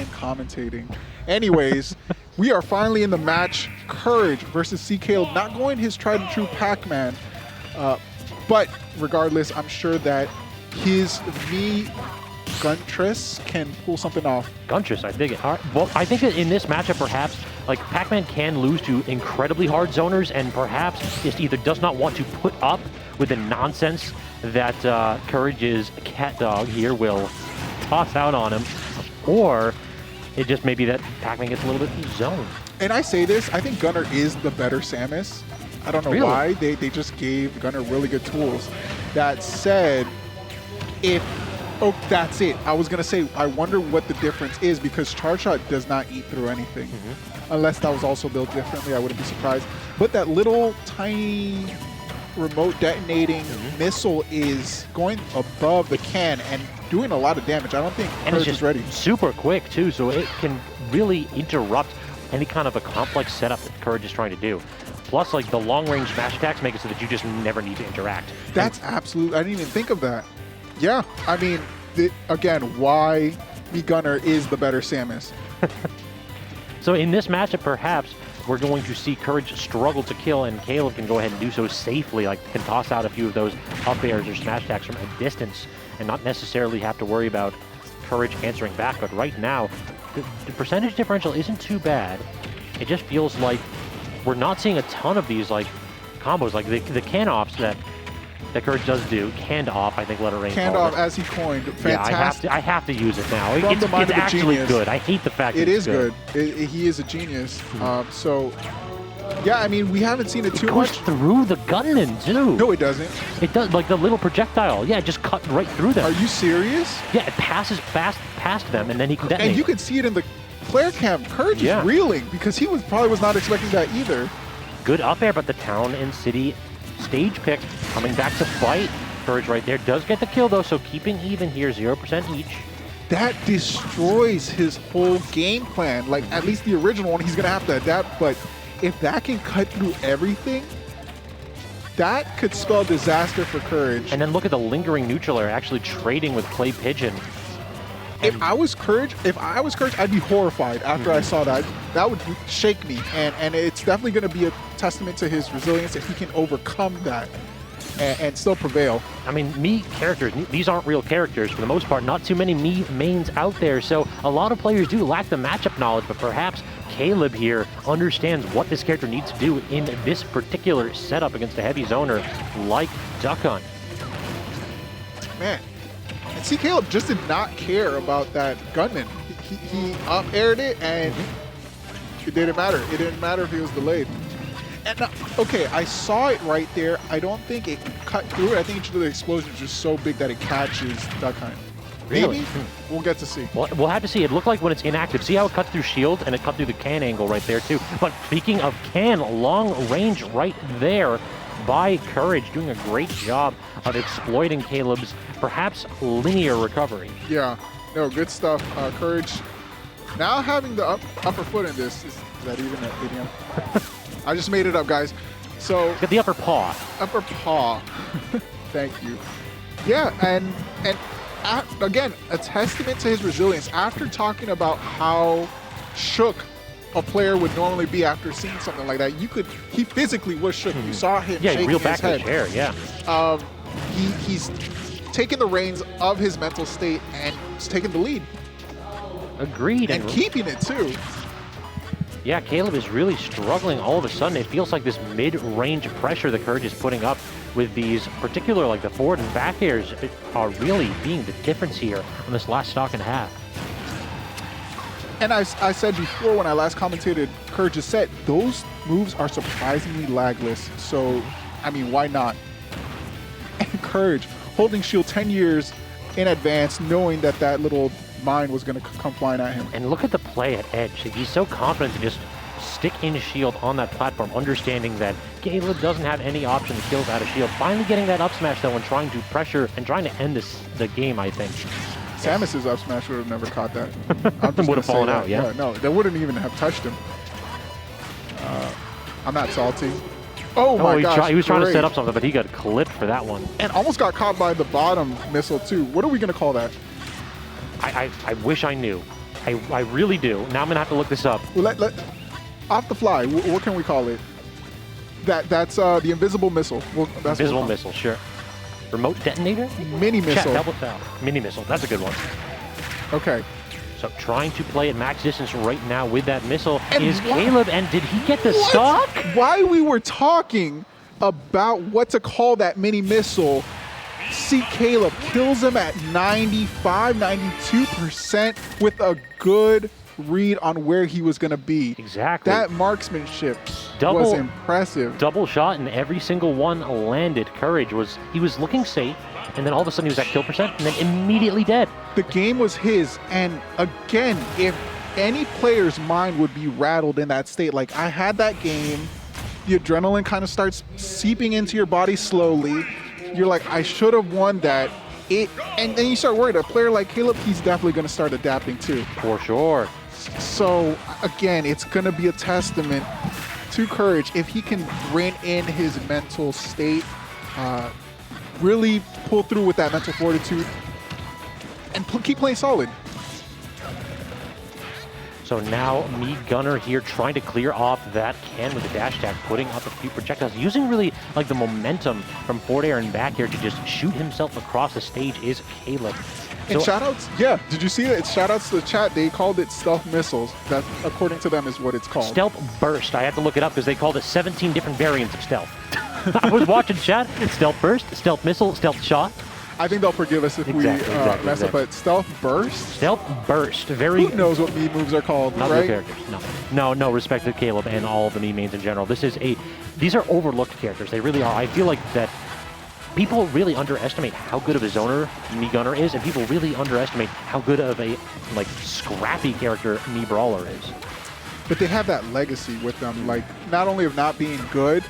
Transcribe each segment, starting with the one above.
and commentating. Anyways, we are finally in the match. Courage versus C.Kaleb, not going his tried and true Pac-Man. But regardless, I'm sure that his Guntress can pull something off. Guntress, I dig it. All right. Well, I think that in this matchup, perhaps, like, Pac-Man can lose to incredibly hard zoners and perhaps just either does not want to put up with the nonsense that Courage's cat dog here will toss out on him, or it just may be that Pac-Man gets a little bit zoned. And I say this, I think Gunner is the better Samus. I don't know why. They just gave Gunner really good tools. That said, oh, that's it. I was going to say, I wonder what the difference is because Charge Shot does not eat through anything. Unless that was also built differently, I wouldn't be surprised. But that little tiny remote detonating missile is going above the can and doing a lot of damage. I don't think Courage is ready. Super quick, too, so it can really interrupt any kind of a complex setup that Courage is trying to do. Plus, like, the long-range smash attacks make it so that you just never need to interact. That's absolute. I didn't even think of that. Yeah, I mean, again, why Gunner is the better Samus. So in this matchup, perhaps, we're going to see Courage struggle to kill, and Kaleb can go ahead and do so safely, like can toss out a few of those up airs or smash attacks from a distance and not necessarily have to worry about Courage answering back. But right now, the percentage differential isn't too bad. It just feels like we're not seeing a ton of these like combos, like the can-offs that Courage does do. Canned off, I think, let it rain. Canned off, as he coined. Fantastic. Yeah, I have to use it now. It's actually good. I hate the fact that it's good. He is a genius. So, yeah, I mean, we haven't seen it too much. It goes through the gunman, too. No, it doesn't. It does, like the little projectile. Yeah, it just cut right through them. Are you serious? Yeah, it passes fast past them, and then he can detonate. And you can see it in the player cam. Courage is reeling because he probably was not expecting that either. Good up air, but the town and city stage pick coming back to fight. Courage right there does get the kill, though, so keeping even here, 0% each. That destroys his whole game plan. Like, at least the original one, he's going to have to adapt. But if that can cut through everything, that could spell disaster for Courage. And then look at the lingering neutral air, actually trading with Clay Pigeon. If I was Courage, I'd be horrified after I saw that. That would shake me, and it's definitely going to be a testament to his resilience if he can overcome that and still prevail. I mean, Mii characters, these aren't real characters for the most part. Not too many Mii mains out there, so a lot of players do lack the matchup knowledge, but perhaps Kaleb here understands what this character needs to do in this particular setup against a heavy zoner like Duck Hunt. Man. And C.Kaleb just did not care about that gunman. He up-aired it, and it didn't matter. It didn't matter if he was delayed. And okay, I saw it right there. I don't think it cut through it. I think the explosion is just so big that it catches Duck Hunt. Really? Maybe? We'll get to see. Well, we'll have to see. It looked like when it's inactive. See how it cuts through shield, and it cut through the can angle right there, too. But speaking of can, long range right there by Courage, doing a great job of exploiting Kaleb's perhaps linear recovery. Yeah, no, good stuff. Courage now having the upper foot in this. Is that even an idiom? I just made it up, guys. So get the upper paw. Upper paw. Thank you. Yeah, and again, a testament to his resilience. After talking about how shook a player would normally be after seeing something like that, he physically was shook. You saw him shaking reeled back his head. In the chair, yeah. He's taking the reins of his mental state and he's taking the lead. Agreed. And keeping it, too. Yeah, Kaleb is really struggling all of a sudden. It feels like this mid-range pressure that Courage is putting up with these particular, like the forward and back airs, are really being the difference here on this last stock and a half. And I said before when I last commentated Courage's set, those moves are surprisingly lagless. So, I mean, why not? And Courage holding shield 10 years in advance, knowing that that little mine was going to come flying at him. And look at the play at edge. He's so confident to just stick in shield on that platform, understanding that Kaleb doesn't have any option to kill out of shield. Finally getting that up smash, though, and trying to pressure and trying to end the game, I think. Samus's up smash would have never caught that. Would have fallen out, yeah. No, they wouldn't even have touched him. I'm not salty. Oh my gosh, he was trying to set up something, but he got clipped for that one. And almost got caught by the bottom missile, too. What are we going to call that? I wish I knew. I really do. Now I'm gonna have to look this up. Well, off the fly, what can we call it? That's the invisible missile. Well, that's Invisible missile, sure. Remote detonator? Mini Chat, missile. double tap. Mini missile, that's a good one. Okay. So trying to play at max distance right now with that missile And is why- Caleb, and did he get the stock? Why we were talking about what to call that mini missile, C.Kaleb kills him at 95, 92% with a good read on where he was going to be. Exactly. That marksmanship was Double- impressive. Double shot, and every single one landed. Courage he was looking safe, and then all of a sudden he was at kill percent, and then immediately dead. The game was his, and again, if any player's mind would be rattled in that state, like I had that game, the adrenaline kind of starts seeping into your body slowly. You're like, I should have won that. And then you start worried. A player like Caleb, he's definitely going to start adapting too. For sure. So again, it's going to be a testament to Courage if he can rein in his mental state, really pull through with that mental fortitude, and keep playing solid. So now me Gunner here trying to clear off that can with the dash attack, putting up a few projectiles, using really like the momentum from forward air and back air to just shoot himself across the stage is Caleb. And shoutouts, yeah, did you see that? It's shoutouts to the chat. They called it stealth missiles. That, according to them, is what it's called. Stealth burst. I had to look it up because they called it 17 different variants of stealth. I was watching chat. Stealth burst, stealth missile, stealth shot. I think they'll forgive us if we mess up, but stealth burst? Stealth burst. Very. Who knows what meme moves are called, Not right? good characters. No. Respect to Caleb and all the meme mains in general. These are overlooked characters. They really are. I feel like that people really underestimate how good of a zoner me Gunner is, and people really underestimate how good of a like scrappy character me Brawler is. But they have that legacy with them, like not only of not being good,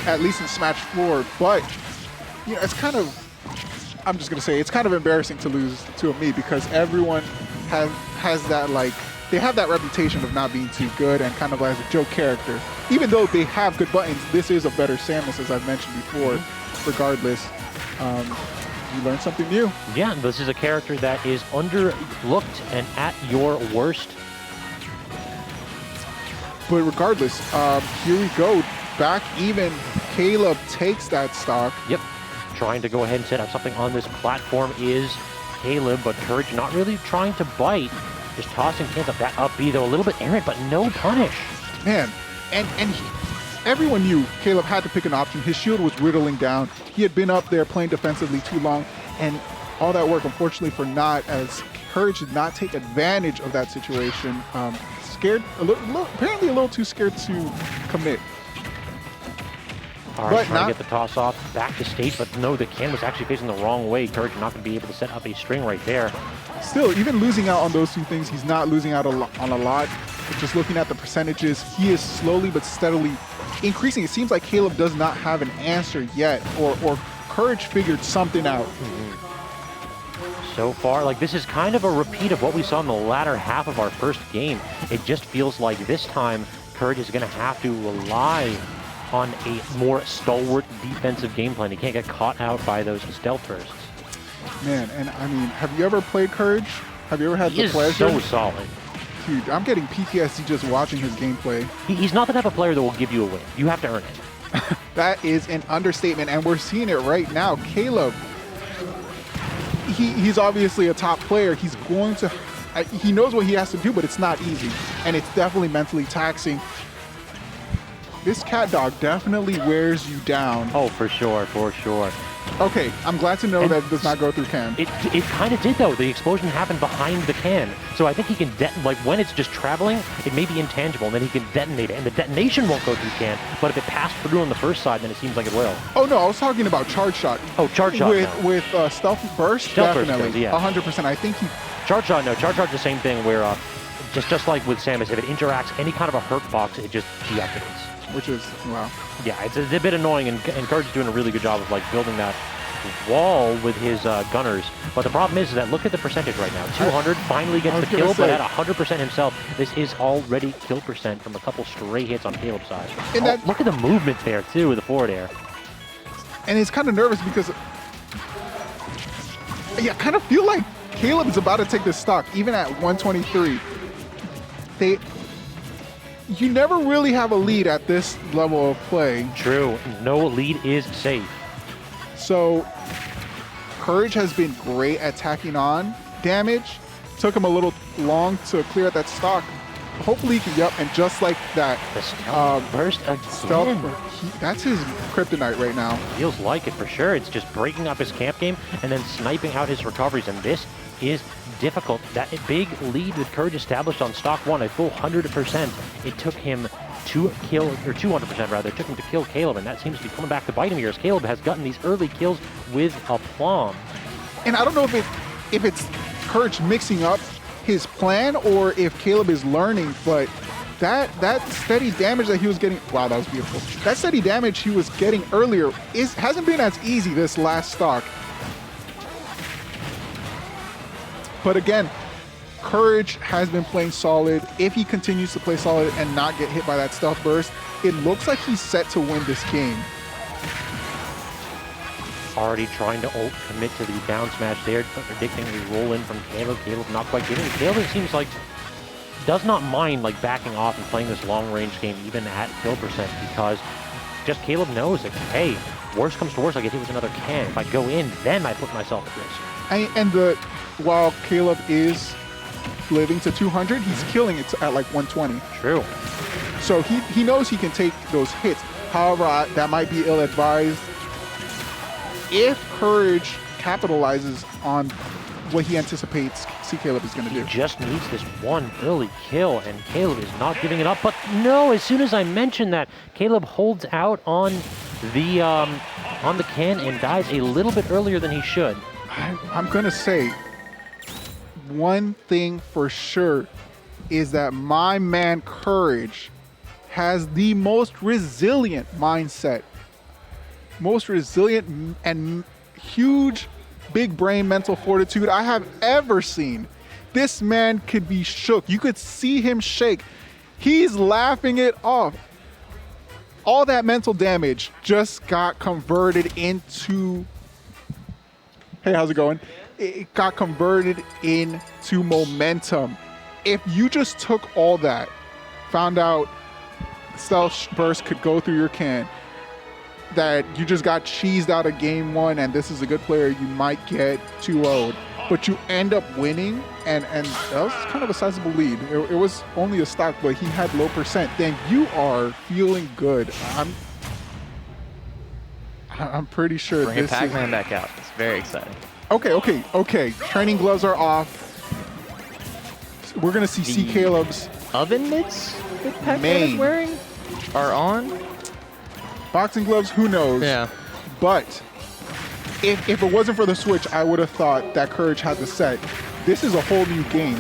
at least in Smash 4, but you know, it's kind of, I'm just gonna say, it's kind of embarrassing to lose to a me because everyone has that, like, they have that reputation of not being too good and kind of as a joke character. Even though they have good buttons, this is a better Samus, as I've mentioned before. Regardless, you learn something new. Yeah, this is a character that is underlooked and at your worst. But regardless, here we go. Back even. Caleb takes that stock. Yep. Trying to go ahead and set up something on this platform is Caleb, but Courage not really trying to bite. Just tossing cans up. That up B, though, a little bit errant, but no punish. Man, and everyone knew Caleb had to pick an option. His shield was whittling down. He had been up there playing defensively too long, and all that work, unfortunately, for not, as Courage did not take advantage of that situation. Scared, apparently a little too scared to commit. All right, trying to get the toss off back to stage, but no, the can was actually facing the wrong way. Courage not going to be able to set up a string right there. Still, even losing out on those two things, he's not losing out on a lot. Just looking at the percentages, he is slowly but steadily increasing. It seems like Caleb does not have an answer yet, or Courage figured something out. So far, like, this is kind of a repeat of what we saw in the latter half of our first game. It just feels like this time Courage is going to have to rely on a more stalwart defensive game plan. He can't get caught out by those stealth bursts. Man, and I mean, have you ever played Courage? Have you ever had the pleasure? He is so solid. Dude, I'm getting PTSD just watching his gameplay. He's not the type of player that will give you a win. You have to earn it. That is an understatement, and we're seeing it right now. Caleb, he's obviously a top player. He's going to, he knows what he has to do, but it's not easy, and it's definitely mentally taxing. This cat dog definitely wears you down. Oh, for sure, for sure. Okay, I'm glad to know that it does not go through can. It kind of did, though. The explosion happened behind the can. So I think he can, like, when it's just traveling, it may be intangible, and then he can detonate it. And the detonation won't go through can, but if it passed through on the first side, then it seems like it will. Oh, no, I was talking about charge shot. Oh, charge shot, With stealth burst, stealth definitely. Burst, yeah. 100%. I think he... Charge shot, no. Charge shot's the same thing where, just like with Samus, if it interacts any kind of a hurt box, it just deactivates. Which is, wow. Yeah, it's a bit annoying, and Courage is doing a really good job of, like, building that wall with his gunners. But the problem is that look at the percentage right now. 200 finally gets the kill, but at 100% himself, this is already kill percent from a couple stray hits on Caleb's side. And look at the movement there, too, with the forward air. And it's kind of nervous because, yeah, I kind of feel like Caleb is about to take this stock, even at 123. You never really have a lead at this level of play. True. No lead is safe. So Courage has been great at tacking on damage. Took him a little long to clear that stock. Hopefully he can, yep, and just like that. The stealth burst again. That's his kryptonite right now. Feels like it for sure. It's just breaking up his camp game and then sniping out his recoveries, and this is difficult. That big lead with Courage established on stock 1, a full 100%. It took him to kill, or 200% rather, it took him to kill Caleb, and that seems to be coming back to bite him here as Caleb has gotten these early kills with aplomb. And I don't know if it's Courage mixing up his plan or if Caleb is learning, but that steady damage that he was getting, wow, that was beautiful. That steady damage he was getting earlier hasn't been as easy this last stock. But again, Courage has been playing solid. If he continues to play solid and not get hit by that stealth burst, it looks like he's set to win this game. Already trying to ult commit to the down smash there, predicting the roll in from Caleb. Caleb not quite getting it. Caleb, it seems like, does not mind like backing off and playing this long range game even at kill percent, because just Caleb knows that, hey, worst comes to worst, I get hit with another can. If I go in, then I put myself at risk. While Caleb is living to 200, he's killing it at like 120. True. So he knows he can take those hits. However, that might be ill-advised. If Courage capitalizes on what he anticipates C.Kaleb is going to do. He just needs this one early kill, and Caleb is not giving it up. But no, as soon as I mention that, Caleb holds out on the can and dies a little bit earlier than he should. I'm going to say, one thing for sure is that my man Courage has the most resilient mindset. Most resilient and huge big brain mental fortitude I have ever seen. This man could be shook. You could see him shake. He's laughing it off. All that mental damage just got converted into, hey, how's it going? It got converted into momentum. If you just took all that, found out stealth burst could go through your can, that you just got cheesed out of game 1 and this is a good player, you might get 2-0'd, but you end up winning, and that was kind of a sizable lead. It was only a stock, but he had low percent. Then you are feeling good. I'm pretty sure Bring Pac-Man back out. It's very exciting. Okay. Training gloves are off. We're gonna see C.Kaleb's oven mitts that Pac-Man is wearing are on. Boxing gloves, who knows? Yeah. But if it wasn't for the switch, I would have thought that Courage had the set. This is a whole new game.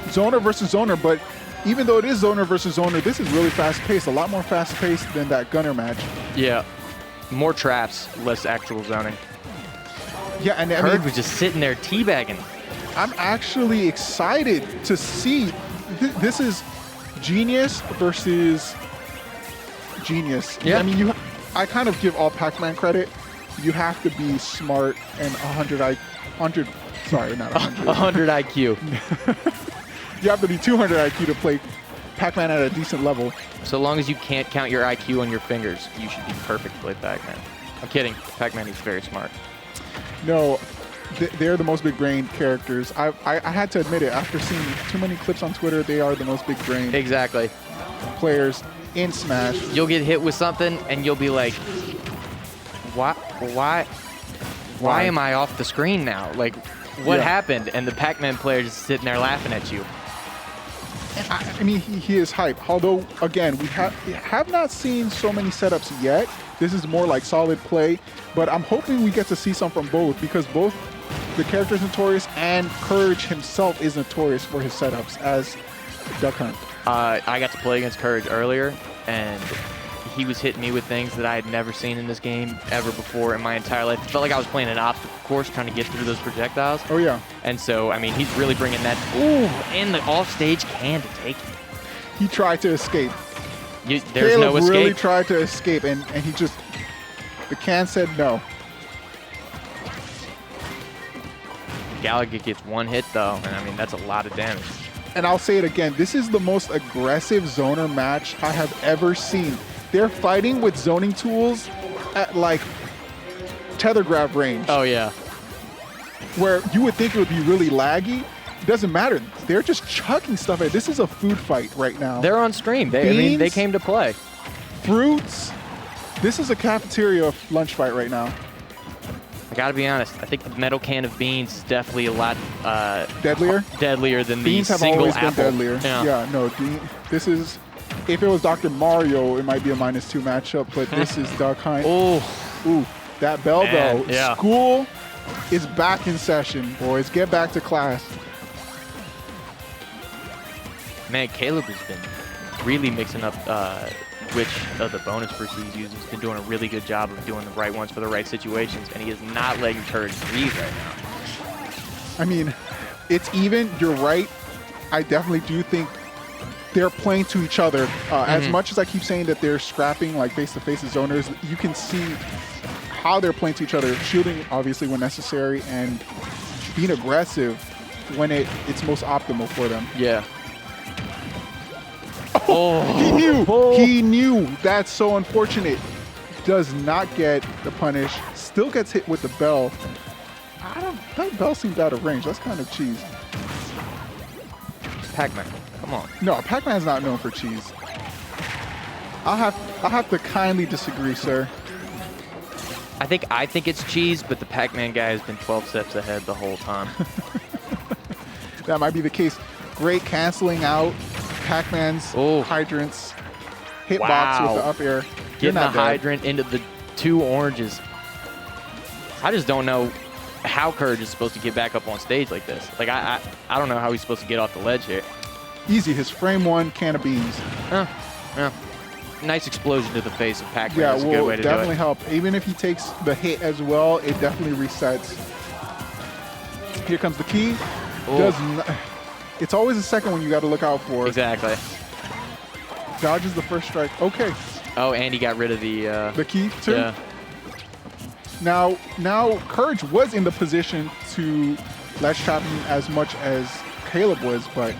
Zoner versus Zoner, but even though it is Zoner versus Zoner, this is really fast-paced, a lot more fast-paced than that Gunner match. Yeah. More traps, less actual zoning. Yeah, and Courage was just sitting there teabagging. I'm actually excited to see. This is Genius versus Genius. Yeah. I mean, I kind of give all Pac-Man credit. You have to be smart and 100, sorry, not 100. 100 IQ. You have to be 200 IQ to play Pac-Man at a decent level. So long as you can't count your IQ on your fingers, you should be perfect to play Pac-Man. I'm kidding. Pac-Man is very smart. No, they're the most big-brained characters. I had to admit it. After seeing too many clips on Twitter, they are the most big-brained Exactly. players in Smash. You'll get hit with something, and you'll be like, why am I off the screen now? Like, what happened? And the Pac-Man player just sitting there laughing at you. I mean, he is hype. Although, again, we have not seen so many setups yet. This is more like solid play. But I'm hoping we get to see some from both, because both the character is notorious and Courage himself is notorious for his setups as Duck Hunt. I got to play against Courage earlier, and he was hitting me with things that I had never seen in this game ever before in my entire life. It felt like I was playing an obstacle course trying to get through those projectiles. Oh, yeah. And so, I mean, he's really bringing that, and the off-stage can to take it. He tried to escape. There's Caleb no escape. really tried to escape, and he just, the can said no. Gallagher gets one hit, though, and I mean, that's a lot of damage. And I'll say it again, this is the most aggressive zoner match I have ever seen. They're fighting with zoning tools at like tether grab range. Oh, yeah. Where you would think it would be really laggy. It doesn't matter. They're just chucking stuff at. This is a food fight right now. They're on stream. I mean, they came to play. Fruits. This is a cafeteria lunch fight right now. I gotta be honest. I think the metal can of beans is definitely a lot Deadlier than beans the have single always apple. been deadlier. Yeah, no. This is, if it was Dr. Mario, it might be a -2 matchup, but this is Duck Hunt. Oh, Ooh, that bell Man, though. yeah. School is back in session, boys. Get back to class. man, Caleb has been really mixing up which of the bonus bursts he's using. He's been doing a really good job of doing the right ones for the right situations, and he is not letting Courage breathe right now. I mean, it's even. You're right. I definitely do think they're playing to each other. As much as I keep saying that they're scrapping like face-to-face as zoners, you can see how they're playing to each other, shielding obviously when necessary, and being aggressive when it's most optimal for them. Yeah. Oh, He knew. He knew. That's so unfortunate. Does not get the punish. Still gets hit with the bell. That bell seemed out of range. That's kind of cheese. Pac-Man, come on. No, Pac-Man is not known for cheese. I'll have to kindly disagree, sir. I think it's cheese, but the Pac-Man guy has been 12 steps ahead the whole time. That might be the case. Great canceling out Pac-Man's hydrants. Hitbox with the up air. Getting the hydrant into the 2 oranges. I just don't know how Courage is supposed to get back up on stage like this. Like, I don't know how he's supposed to get off the ledge here. Easy. His frame 1 can of beans. Yeah. Nice explosion to the face of Pac-Man. Yeah, That's a good way to definitely do it. help. Even if he takes the hit as well, it definitely resets. Here comes the key. It's always a second one you got to look out for. Exactly. Dodges the first strike. Okay. Oh, and he got rid of the key too. Yeah. Now Courage was in the position to ledge trap him as much as Caleb was, but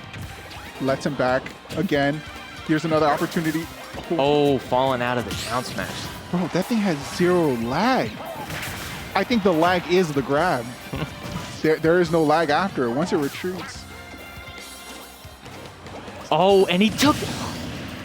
lets him back again. Here's another opportunity. Oh, falling out of the down smash. Bro, that thing has 0 lag. I think the lag is the grab. there is no lag after. Once it retreats. Oh, and he took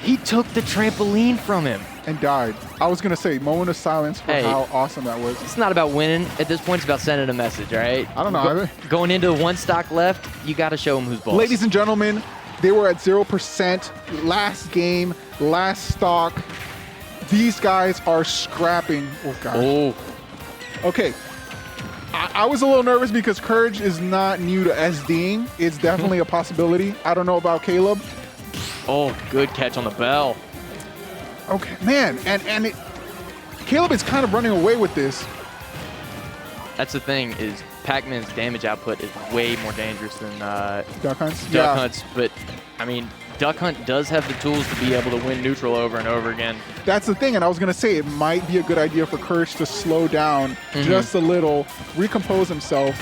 the trampoline from him. And died. I was going to say, moment of silence for how awesome that was. It's not about winning. At this point, it's about sending a message, all right? I don't know. Going into 1 stock left, you got to show him who's boss. Ladies and gentlemen, they were at 0%. Last game, last stock. These guys are scrapping. Oh, God. Oh. Okay. I was a little nervous because Courage is not new to SDing. It's definitely a possibility. I don't know about Caleb. Oh, good catch on the bell. Okay, man, and Caleb is kind of running away with this. That's the thing, is Pac-Man's damage output is way more dangerous than Duck Hunt's. Duck Hunt's, but I mean, Duck Hunt does have the tools to be able to win neutral over and over again. That's the thing, and I was going to say it might be a good idea for Courage to slow down just a little, recompose himself,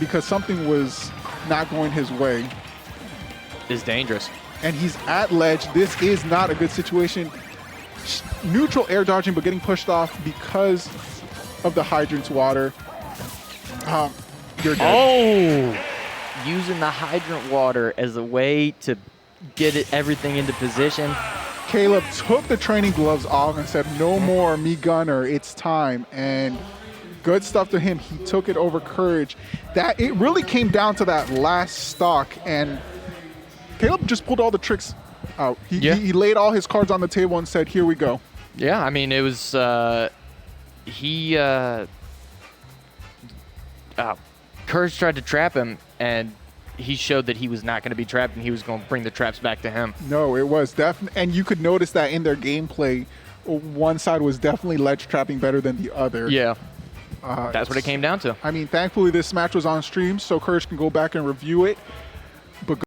because something was not going his way. It's dangerous. And he's at ledge. This is not a good situation. Neutral air dodging, but getting pushed off because of the hydrant's water. You're dead. Oh! Using the hydrant water as a way to get everything into position. Caleb took the training gloves off and said, no more, me gunner, it's time. And good stuff to him. He took it over Courage. That it really came down to that last stock, and Caleb just pulled all the tricks out. He laid all his cards on the table and said, here we go. Yeah, I mean, it was, Courage tried to trap him, and he showed that he was not going to be trapped, and he was going to bring the traps back to him. No, it was definitely, and you could notice that in their gameplay, one side was definitely ledge trapping better than the other. Yeah, that's what it came down to. I mean, thankfully this match was on stream, so Courage can go back and review it. But